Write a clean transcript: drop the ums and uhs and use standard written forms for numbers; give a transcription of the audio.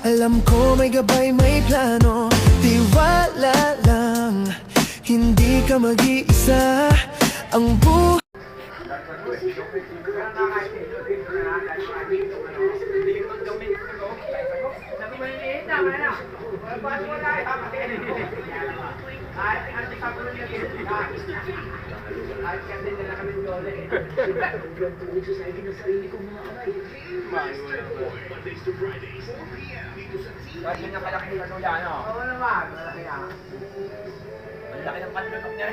Alam ko may gabay, may plano. Tiwala lang, hindi ka mag-iisa. Ang buhay Bakit yun yung kalaki ng lula, no? Oo naman, malaki na. Malaki ng panlunok niya.